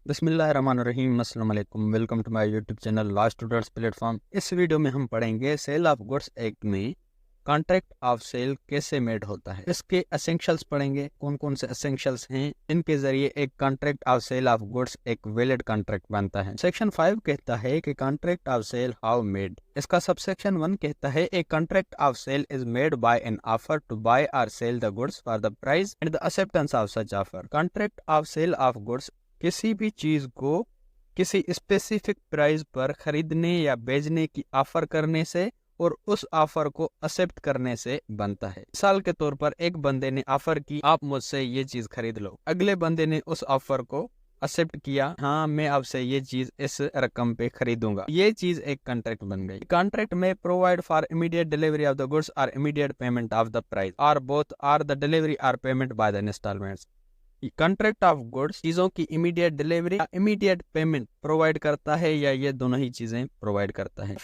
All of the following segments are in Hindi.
बिस्मिल्लाहिर्रहमानिर्रहीम। अस्सलाम वालेकुम। Welcome to my YouTube channel last traders platform. इस वीडियो में हम पढ़ेंगे सेल ऑफ गुड्स एक्ट में कॉन्ट्रैक्ट ऑफ सेल कैसे मेड होता है। इसके एसेंशियल्स पढ़ेंगे, कौन कौन से एसेंशियल्स हैं इनके जरिए एक contract of sale of goods एक वैलिड कॉन्ट्रैक्ट बनता है। सेक्शन 5 कहता है कि contract of sale how made. इसका सबसेक्शन 1 कहता है a contract of sale is made by an offer to buy और sell the goods for the price and the acceptance of such offer. Contract of sale of goods किसी भी चीज को किसी स्पेसिफिक प्राइस पर खरीदने या बेचने की ऑफर करने से और उस ऑफर को एक्सेप्ट करने से बनता है। मिसाल के तौर पर एक बंदे ने ऑफर की, आप मुझसे ये चीज खरीद लो। अगले बंदे ने उस ऑफर को एक्सेप्ट किया, हाँ मैं आपसे ये चीज इस रकम पे खरीदूंगा। ये चीज एक कॉन्ट्रैक्ट बन गई। कॉन्ट्रैक्ट में provide for immediate delivery of the goods और immediate payment of the price और बोथ आर द डिलीवरी और payment by the installments. Contract of goods चीजों की इमीडिएट डिलीवरी या इमीडिएट पेमेंट प्रोवाइड करता है या ये दोनों ही चीजें प्रोवाइड करता है।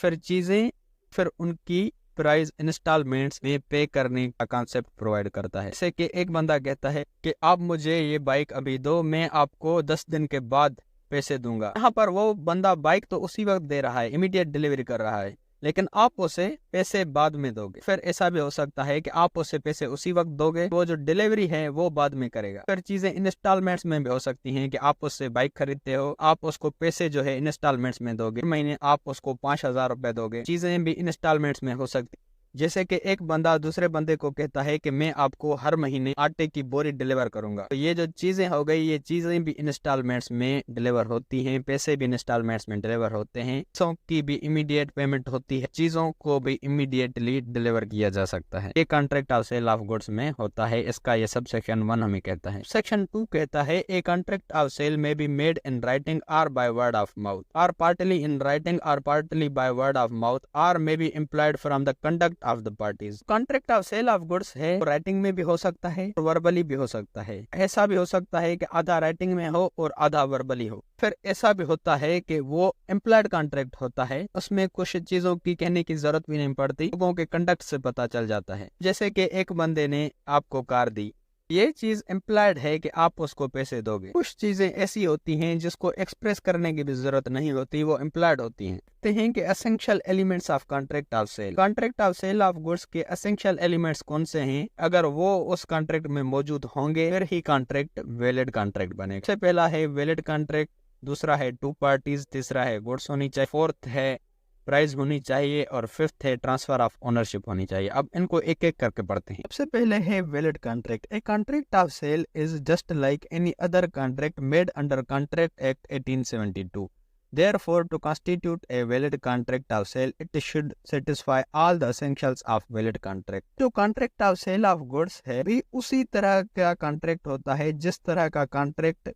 फिर उनकी प्राइस इंस्टॉलमेंट्स में पे करने का कॉन्सेप्ट प्रोवाइड करता है। जैसे कि एक बंदा कहता है कि आप मुझे ये बाइक अभी दो, मैं आपको 10 दिन के बाद पैसे दूंगा। यहाँ पर वो बंदा बाइक तो उसी वक्त दे रहा है, इमीडिएट डिलीवरी कर रहा है, लेकिन आप उसे पैसे बाद में दोगे। फिर ऐसा भी हो सकता है कि आप उसे पैसे उसी वक्त दोगे, वो जो डिलीवरी है वो बाद में करेगा। फिर चीजें इंस्टॉलमेंट्स में भी हो सकती हैं कि आप उससे बाइक खरीदते हो, आप उसको पैसे जो है इंस्टॉलमेंट्स में दोगे, महीने आप उसको 5,000 रुपए दोगे। चीजें भी इंस्टॉलमेंट्स में हो सकती। जैसे कि एक बंदा दूसरे बंदे को कहता है कि मैं आपको हर महीने आटे की बोरी डिलीवर करूंगा। तो ये जो चीजें हो गई, ये चीजें भी इंस्टॉलमेंट्स में डिलीवर होती हैं, पैसे भी इंस्टॉलमेंट्स में डिलीवर होते हैं, चीजों की भी इमीडिएट पेमेंट होती है, चीजों को भी इमीडिएटली डिलीवर किया जा सकता है। ये contract of sale of goods में होता है। इसका ये सब सेक्शन 1 हमें कहता है। सेक्शन 2 कहता है ए कॉन्ट्रैक्ट ऑफ सेल में बी मेड इन राइटिंग और बाय वर्ड ऑफ माउथ और पार्टली इन राइटिंग और partly by word of mouth और may be implied from the conduct of the parties. Contract of sale of goods है, राइटिंग में भी हो सकता है और वर्बली भी हो सकता है। ऐसा भी हो सकता है कि आधा राइटिंग में हो और आधा वर्बली हो। फिर ऐसा भी होता है कि वो इम्प्लाइड कॉन्ट्रैक्ट होता है, उसमें कुछ चीजों की कहने की जरूरत भी नहीं पड़ती, लोगों के कंडक्ट से पता चल जाता है। जैसे कि एक बंदे ने आपको कार दी, ये चीज इम्प्लाइड है कि आप उसको पैसे दोगे। कुछ चीजें ऐसी होती हैं जिसको एक्सप्रेस करने की भी जरूरत नहीं होती, वो इम्प्लाइड होती हैं। कहते हैं कि essential elements of contract of sale. Contract of sale of goods के एसेंशियल एलिमेंट्स कौन से हैं? अगर वो उस कॉन्ट्रैक्ट में मौजूद होंगे फिर ही कॉन्ट्रैक्ट वैलिड कॉन्ट्रैक्ट बनेगा। सबसे पहला है वैलिड कॉन्ट्रैक्ट, दूसरा है टू पार्टीज, तीसरा है गुड्स होनी चाहिए, फोर्थ है प्राइस होनी चाहिए और फिफ्थ है ट्रांसफर ऑफ ओनरशिप होनी चाहिए। अब इनको एक एक करके पढ़ते हैं। सबसे पहले है valid contract. A contract of sale is just like any other contract made under contract act 1872। Therefore, to constitute a valid contract of sale, it should satisfy all the essentials of valid contract. जो contract of sale of goods है भी उसी तरह का कॉन्ट्रैक्ट होता है जिस तरह का कॉन्ट्रैक्ट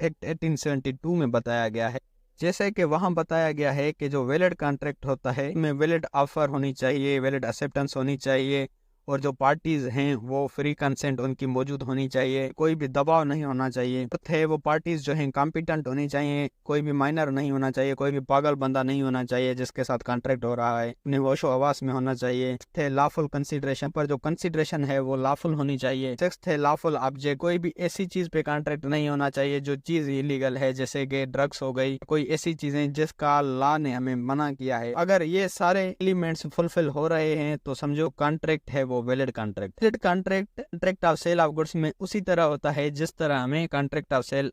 एक्ट 1872 में बताया गया है। जैसे कि वहां बताया गया है कि जो वैलिड कॉन्ट्रैक्ट होता है में वैलिड ऑफर होनी चाहिए, वैलिड एक्सेप्टेंस होनी चाहिए और जो पार्टीज हैं वो फ्री कंसेंट उनकी मौजूद होनी चाहिए, कोई भी दबाव नहीं होना चाहिए। थे वो पार्टीज जो हैं कॉम्पिटेंट होनी चाहिए, कोई भी माइनर नहीं होना चाहिए, कोई भी पागल बंदा नहीं होना चाहिए जिसके साथ कॉन्ट्रैक्ट हो रहा है, अपने होशो हवास में होना चाहिए। थे लॉफुल कंसिडरेशन, पर जो कंसिडरेशन है वो लॉफुल होनी चाहिए। सिक्स थे लॉफुल ऑब्जेक्ट, कोई भी ऐसी चीज पे कॉन्ट्रैक्ट नहीं होना चाहिए जो चीज इलीगल है, जैसे कि ड्रग्स हो गई, कोई ऐसी चीजें जिसका लॉ ने हमें मना किया है। अगर ये सारे एलिमेंट्स फुलफिल हो रहे हैं तो समझो कॉन्ट्रैक्ट है वो valid contract. Valid contract of sale of goods में उसी तरह होता है जिस तरह हमें कॉन्ट्रैक्ट ऑफ सेल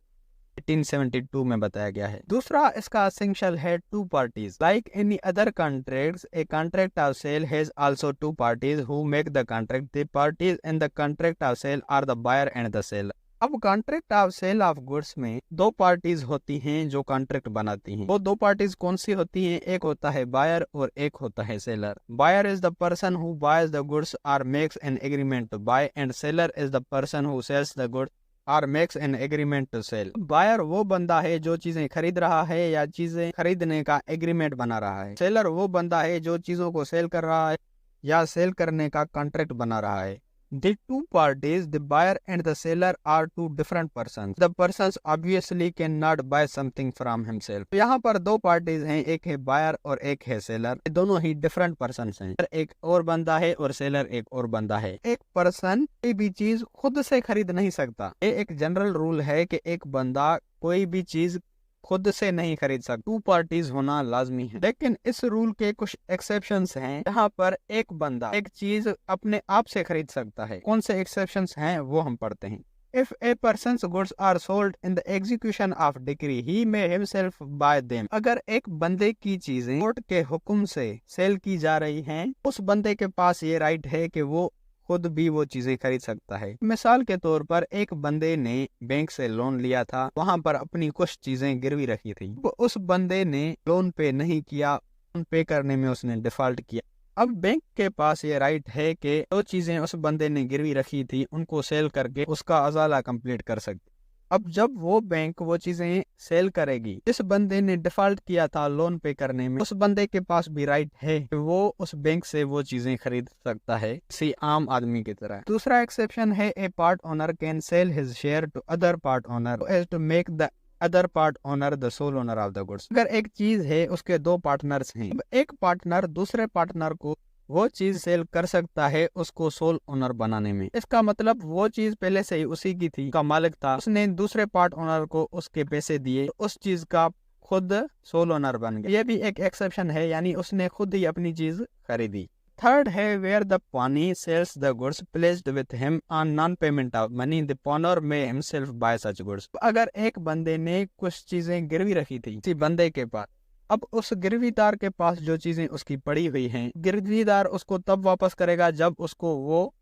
1872 में बताया गया है। दूसरा इसका एसेंशियल है two parties. Like any other contracts, a contract of sale has also two parties who make the contract. The parties in the contract of sale are the buyer and the seller. अब contract of sale of goods में दो पार्टीज होती हैं जो कॉन्ट्रैक्ट बनाती हैं। वो दो पार्टीज कौन सी होती हैं? एक होता है बायर और एक होता है seller. Buyer is the person who buys the goods और makes an agreement to buy and seller is the person who sells the goods और makes an agreement to sell. Buyer वो बंदा है जो चीजें खरीद रहा है या चीजें खरीदने का एग्रीमेंट बना रहा है। सेलर वो बंदा है जो चीजों को सेल कर रहा है या सेल करने का कॉन्ट्रैक्ट बना रहा है। The two parties, the buyer and the seller, are two different persons. The persons obviously cannot buy something from himself. तो यहाँ पर दो पार्टीज हैं, एक है बायर और एक है सेलर। दोनों ही डिफरेंट पर्सन्स हैं। एक और बंदा है और सेलर एक और बंदा है। एक पर्सन कोई भी चीज खुद से खरीद नहीं सकता। ये एक जनरल रूल है कि एक बंदा कोई भी चीज खुद से नहीं खरीद सकते, टू पार्टीज होना लाजमी है। लेकिन इस रूल के कुछ एक्सेप्शंस हैं जहाँ पर एक बंदा एक चीज अपने आप से खरीद सकता है। कौन से एक्सेप्शंस हैं वो हम पढ़ते हैं। If a person's goods are sold in the execution of decree, he may himself buy them. अगर एक बंदे की चीजें कोर्ट के हुक्म से सेल की जा रही हैं, उस बंदे के पास ये राइट है कि वो खुद भी वो चीजें खरीद सकता है। मिसाल के तौर पर एक बंदे ने बैंक से लोन लिया था, वहाँ पर अपनी कुछ चीजें गिरवी रखी थी। उस बंदे ने लोन पे नहीं किया, लोन पे करने में उसने डिफॉल्ट किया। अब बैंक के पास ये राइट है कि जो चीजें उस बंदे ने गिरवी रखी थी उनको सेल करके उसका अजाला कंप्लीट कर सकते। अब जब वो बैंक वो चीजें सेल करेगी, जिस बंदे ने डिफॉल्ट किया था लोन पे करने में, उस बंदे के पास भी राइट है कि वो उस बैंक से वो चीजें खरीद सकता है किसी आम आदमी की तरह। दूसरा एक्सेप्शन है, a part owner can sell his share to other part owner as to make the other part owner the sole owner of the goods. अगर एक चीज है, उसके दो पार्टनर्स हैं, अब एक पार्टनर दूसरे पार्टनर को वो चीज सेल कर सकता है उसको सोल ओनर बनाने में। इसका मतलब वो चीज पहले से ही उसी की थी, का मालिक था, उसने दूसरे पार्ट ओनर को उसके पैसे दिए, उस चीज का खुद सोल ओनर बन गया। ये भी एक एक्सेप्शन है, यानी उसने खुद ही अपनी चीज खरीदी। थर्ड है, where the pawnee sells the goods placed with him on non payment of money the pawnor may himself buy such goods. अगर एक बंदे ने कुछ चीजें गिरवी रखी थी किसी बंदे के पास, अब उस गिरवीदार के पास जो चीजें उसकी पड़ी हुई हैं, गिरवीदार उसको तब वापस करेगा जब उसको वो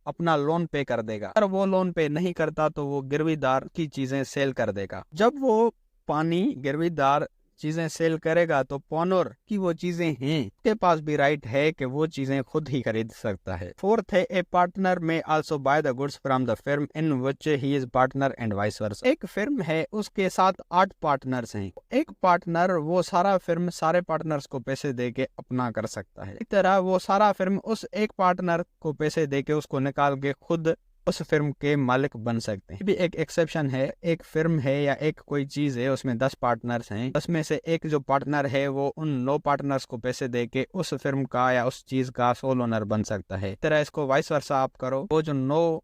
अपना लोन पे कर देगा। अगर वो लोन पे नहीं करता तो वो गिरवीदार की चीजें सेल कर देगा। जब वो पानी गिरवीदार चीजें सेल करेगा तो पॉनर की वो चीजें हैं, उसके पास भी राइट है कि वो चीजें खुद ही खरीद सकता है। फोर्थ है, ए पार्टनर में also by the goods from the firm in which he is partner and vice versa. एक फर्म है, उसके साथ 8 पार्टनर्स हैं, एक पार्टनर वो सारा फर्म सारे पार्टनर्स को पैसे दे के अपना कर सकता है। इस तरह वो सारा फर्म उस एक पार्टनर को पैसे दे के उसको निकाल के खुद उस फिल्म के मालिक बन सकते हैं। भी एक एक्सेप्शन है, एक फिल्म है या एक कोई चीज है, उसमें 10 पार्टनर्स हैं, 10 में से एक जो पार्टनर है वो उन 9 पार्टनर्स को पैसे दे के उस फिल्म का या उस चीज का सोल ओनर बन सकता है। इस तरह इसको वाइस वर्सा आप करो, वो जो 9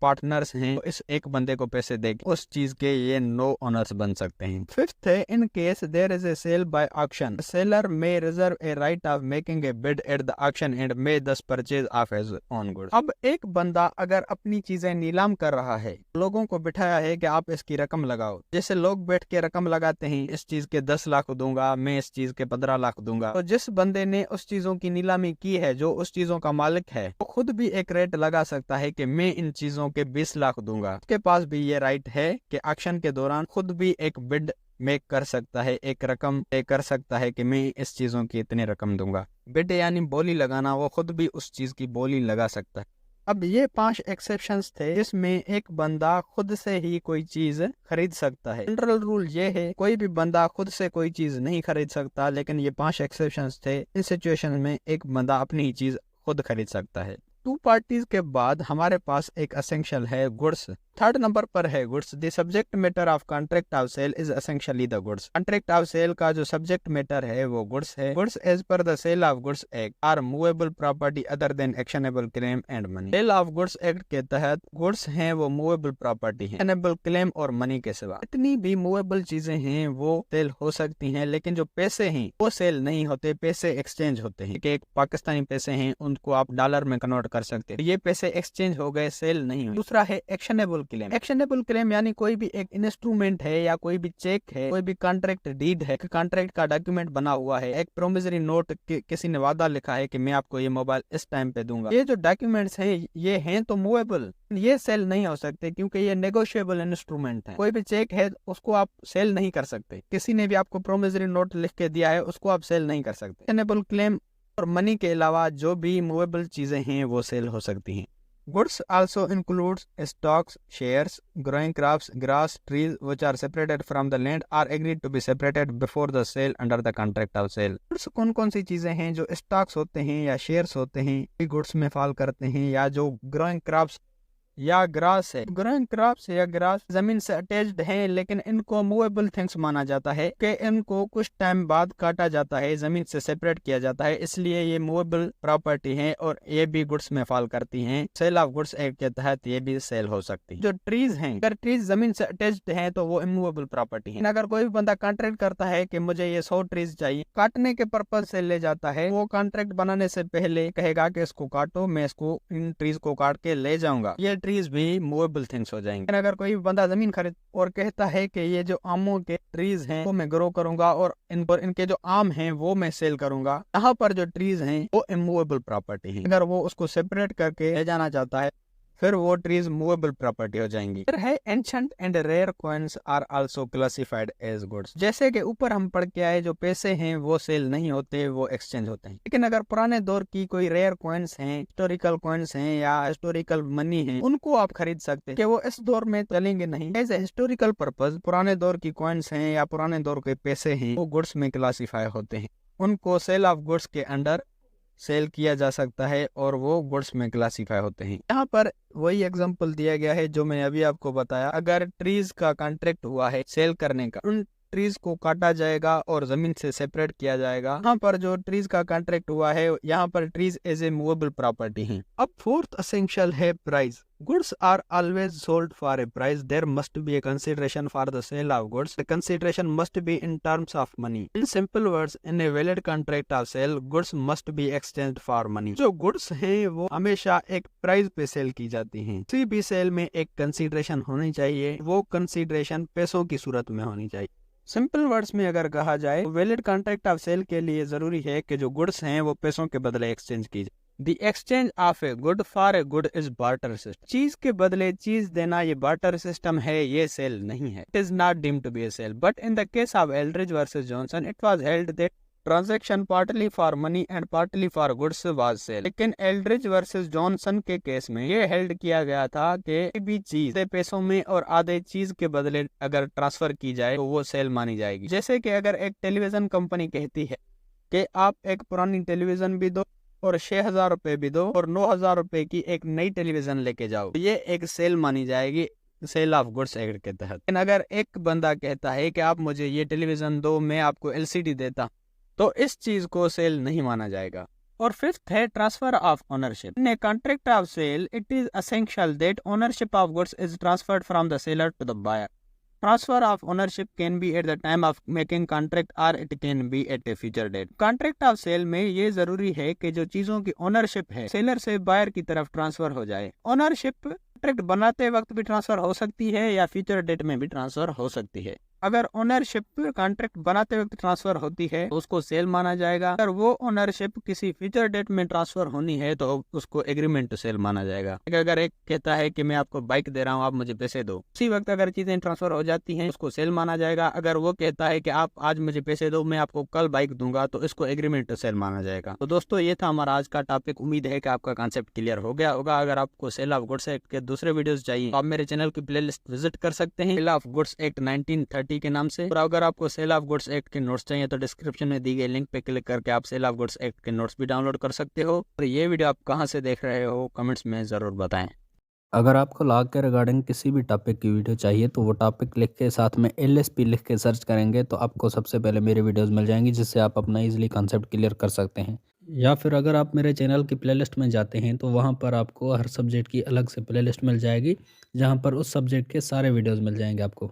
पार्टनर्स हैं तो इस एक बंदे को पैसे देके उस चीज के ये 9 ओनर्स बन सकते हैं। फिफ्थ है, in case there is a sale by auction, seller may reserve a right of making a bid at the auction and may thus purchase of his own goods. अब एक बंदा अगर अपनी चीजें नीलाम कर रहा है, लोगों को बिठाया है कि आप इसकी रकम लगाओ, जैसे लोग बैठ के रकम लगाते हैं, इस चीज के 10 लाख दूंगा, मैं इस चीज के 15 लाख दूंगा, तो जिस बंदे ने उस चीजों की नीलामी की है, जो उस चीजों का मालिक है, वो खुद भी एक रेट लगा सकता है कि मैं इन चीजों के 20 लाख दूंगा। उसके पास भी ये राइट है कि ऑक्शन के दौरान खुद भी एक बिड मेक कर सकता है, एक रकम तय कर सकता है कि मैं इस चीजों की इतनी रकम दूंगा। बिड यानी बोली लगाना, वो खुद भी उस चीज की बोली लगा सकता है। अब ये 5 एक्सेप्शंस थे जिसमें एक बंदा खुद से ही कोई चीज खरीद सकता है। जनरल रूल ये है, कोई भी बंदा खुद से कोई चीज नहीं खरीद सकता, लेकिन ये 5 एक्सेप्शंस थे, इन सिचुएशन में एक बंदा अपनी ही चीज खुद खरीद सकता है। 2 पार्टीज के बाद हमारे पास एक एसेंशियल है, गुड्स। 3rd नंबर पर है goods. The subject matter of contract of sale is essentially the goods. Contract of sale का जो सब्जेक्ट मैटर है वो गुड्स है। Goods as per the sale of goods act are movable property other than actionable claim and money. Sale of goods act के तहत गुड्स हैं वो मूवेबल प्रॉपर्टी है, एक्शनेबल क्लेम और मनी के सिवा। इतनी भी मूवेबल चीजें हैं वो सेल हो सकती हैं, लेकिन जो पैसे हैं वो सेल नहीं होते, पैसे एक्सचेंज होते हैं। एक पाकिस्तानी पैसे हैं, उनको आप डॉलर में कन्वर्ट कर सकते हैं, ये पैसे एक्सचेंज हो गए, सेल नहीं हुई। दूसरा है एक्शनेबल क्लेम। एक्शनेबल क्लेम यानी कोई भी एक इंस्ट्रूमेंट है या कोई भी चेक है, कोई भी कॉन्ट्रैक्ट डीड है, कॉन्ट्रैक्ट का डॉक्यूमेंट बना हुआ है, एक प्रोमिसरी नोट, किसी ने वादा लिखा है कि मैं आपको ये मोबाइल इस टाइम पे दूंगा। ये जो डॉक्यूमेंट्स हैं ये हैं तो मूवेबल, ये सेल नहीं हो सकते क्योंकि ये नेगोशिएबल इंस्ट्रूमेंट है। कोई भी चेक है उसको आप सेल नहीं कर सकते, किसी ने भी आपको प्रोमिसरी नोट लिख के दिया है उसको आप सेल नहीं कर सकते। एक्शनेबल क्लेम और मनी के अलावा जो भी मूवेबल चीजें हैं वो सेल हो सकती हैं। Goods also includes stocks, shares, growing crops, grass, trees which are separated from the land or agreed to be separated before the sale under the contract of sale. Goods कौन कौन सी चीजें हैं जो स्टॉक्स होते हैं या शेयर्स होते हैं, गुड्स में फॉल करते हैं, या जो ग्रोइंग क्रॉप्स या ग्रास है। ग्रोइंग क्रॉप्स या ग्रास जमीन से अटैच्ड हैं, लेकिन इनको मूवेबल थिंग्स माना जाता है कि इनको कुछ टाइम बाद काटा जाता है, जमीन से सेपरेट किया जाता है, इसलिए ये मूवेबल प्रॉपर्टी है और ये भी गुड्स में फॉल करती हैं। सेल ऑफ गुड्स एक्ट के तहत ये भी सेल हो सकती है। जो ट्रीज हैं, अगर ट्रीज जमीन से अटैच्ड हैं तो वो इमूवेबल प्रॉपर्टी है। अगर कोई बंदा कॉन्ट्रैक्ट करता है कि मुझे ये 100 ट्रीज चाहिए, काटने के पर्पज से ले जाता है, वो कॉन्ट्रैक्ट बनाने से पहले कहेगा कि इसको काटो, मैं इसको इन ट्रीज को काट के ले जाऊंगा, ये ट्रीज भी मूवेबल थिंग्स हो जाएंगे। अगर कोई बंदा जमीन खरीद और कहता है कि ये जो आमों के ट्रीज हैं वो मैं ग्रो करूंगा और इनके जो आम हैं वो मैं सेल करूंगा, यहाँ पर जो ट्रीज हैं वो इमूवेबल प्रॉपर्टी है। अगर वो उसको सेपरेट करके ले जाना चाहता है फिर वो ट्रीज मूवेबल प्रॉपर्टी हो जाएंगी। फिर है ancient and rare coins are also classified as goods. जैसे कि ऊपर हम पढ़ के आए, जो पैसे हैं वो सेल नहीं होते, वो एक्सचेंज होते हैं। लेकिन अगर पुराने दौर की कोई रेयर कॉइन्स हैं, हिस्टोरिकल कॉइन्स हैं या हिस्टोरिकल मनी है, उनको आप खरीद सकते हैं कि वो इस दौर में चलेंगे नहीं। एज ए हिस्टोरिकल पर्पज पुराने दौर की कॉइन्स हैं या पुराने दौर के पैसे हैं, वो गुड्स में क्लासीफाई होते हैं, उनको सेल ऑफ गुड्स के अंडर सेल किया जा सकता है और वो गुड्स में क्लासीफाई होते हैं। यहाँ पर वही एग्जांपल दिया गया है जो मैंने अभी आपको बताया। अगर ट्रीज का कॉन्ट्रैक्ट हुआ है सेल करने का, उन ट्रीज को काटा जाएगा और जमीन से सेपरेट किया जाएगा। यहाँ पर जो ट्रीज का कॉन्ट्रैक्ट हुआ है, यहाँ पर trees as a movable property है। अब फोर्थ एसेंशियल है price. Goods are always sold for a price. There must be a consideration for the sale of goods. The consideration must be in terms of money. In simple words, in a valid contract of sale, goods must be exchanged for money. जो goods हैं वो हमेशा एक प्राइस पे सेल की जाती हैं। किसी भी सेल में एक कंसिडरेशन होनी चाहिए, वो कंसिडरेशन पैसों की सूरत में होनी चाहिए। सिंपल वर्ड्स में अगर कहा जाए, वैलिड कॉन्ट्रैक्ट ऑफ सेल के लिए जरूरी है कि जो गुड्स हैं वो पैसों के बदले एक्सचेंज की जाए। The exchange of a good for a good is barter system. चीज के बदले चीज देना ये barter system है, ये सेल नहीं है। It is not deemed to be a sale. But in the case of Eldridge versus Johnson, it was held that transaction partly for money and partly for goods was sale. लेकिन एल्ड्रिज वर्सेस जॉनसन के केस में ये हेल्ड किया गया था कि भी चीज आधे पैसों में और आधे चीज के बदले अगर ट्रांसफर की जाए तो वो सेल मानी जाएगी। जैसे कि अगर एक टेलीविजन कंपनी कहती है कि आप एक पुरानी टेलीविजन भी दो और 6,000 रुपए भी दो और 9,000 रुपए की एक नई टेलीविजन लेके जाओ, ये एक सेल मानी जाएगी सेल ऑफ गुड्स एक्ट के तहत। लेकिन अगर एक बंदा कहता है कि आप मुझे ये टेलीविजन दो, मैं आपको एलसीडी देता, तो इस चीज को सेल नहीं माना जाएगा। और फिफ्थ है transfer of ownership. In a contract of sale it is essential that ownership of goods is transferred from the seller to the buyer. Transfer of ownership can be at the time of making contract or it can be at a future date. Contract of sale में ये जरूरी है कि जो चीजों की ओनरशिप है सेलर से बायर की तरफ ट्रांसफर हो जाए। ओनरशिप कॉन्ट्रैक्ट बनाते वक्त भी ट्रांसफर हो सकती है या फ्यूचर डेट में भी ट्रांसफर हो सकती है। अगर ओनरशिप कॉन्ट्रैक्ट बनाते वक्त ट्रांसफर होती है तो उसको सेल माना जाएगा। अगर वो ओनरशिप किसी फ्यूचर डेट में ट्रांसफर होनी है तो उसको एग्रीमेंट टू सेल माना जाएगा। अगर एक कहता है कि मैं आपको बाइक दे रहा हूँ, आप मुझे पैसे दो, उसी वक्त अगर चीजें ट्रांसफर हो जाती हैं उसको सेल माना जाएगा। अगर वो कहता है कि आप आज मुझे पैसे दो, मैं आपको कल बाइक दूंगा, तो इसको एग्रीमेंट टू सेल माना जाएगा। तो दोस्तों ये था हमारा आज का टॉपिक। उम्मीद है कि आपका कॉन्सेप्ट क्लियर हो गया होगा। अगर आपको सेल ऑफ गुड्स एक्ट के दूसरे वीडियोस चाहिए तो आप मेरे चैनल की प्लेलिस्ट विजिट कर सकते हैं, सेल ऑफ गुड्स एक्ट 1930 के नाम से। अगर आपको सेल ऑफ गुड्स एक्ट के नोट्स चाहिए तो डिस्क्रिप्शन में दी गई लिंक पे क्लिक करके आप सेल ऑफ गुड्स एक्ट के नोट्स भी डाउनलोड कर सकते हो। और ये वीडियो आप कहां से देख रहे हो कमेंट्स में जरूर बताएं। अगर आपको लॉ के रिगार्डिंग किसी भी टॉपिक की वीडियो चाहिए तो वो टॉपिक लिख के साथ में LSP लिख के सर्च करेंगे तो आपको सबसे पहले मेरी वीडियोस मिल जाएंगी, जिससे आप अपना इजीली कॉन्सेप्ट क्लियर कर सकते हैं। या फिर अगर आप मेरे चैनल की प्लेलिस्ट में जाते हैं तो वहाँ पर आपको हर सब्जेक्ट की अलग से प्लेलिस्ट मिल जाएगी, जहाँ पर उस सब्जेक्ट के सारे वीडियोज़ मिल जाएंगे आपको।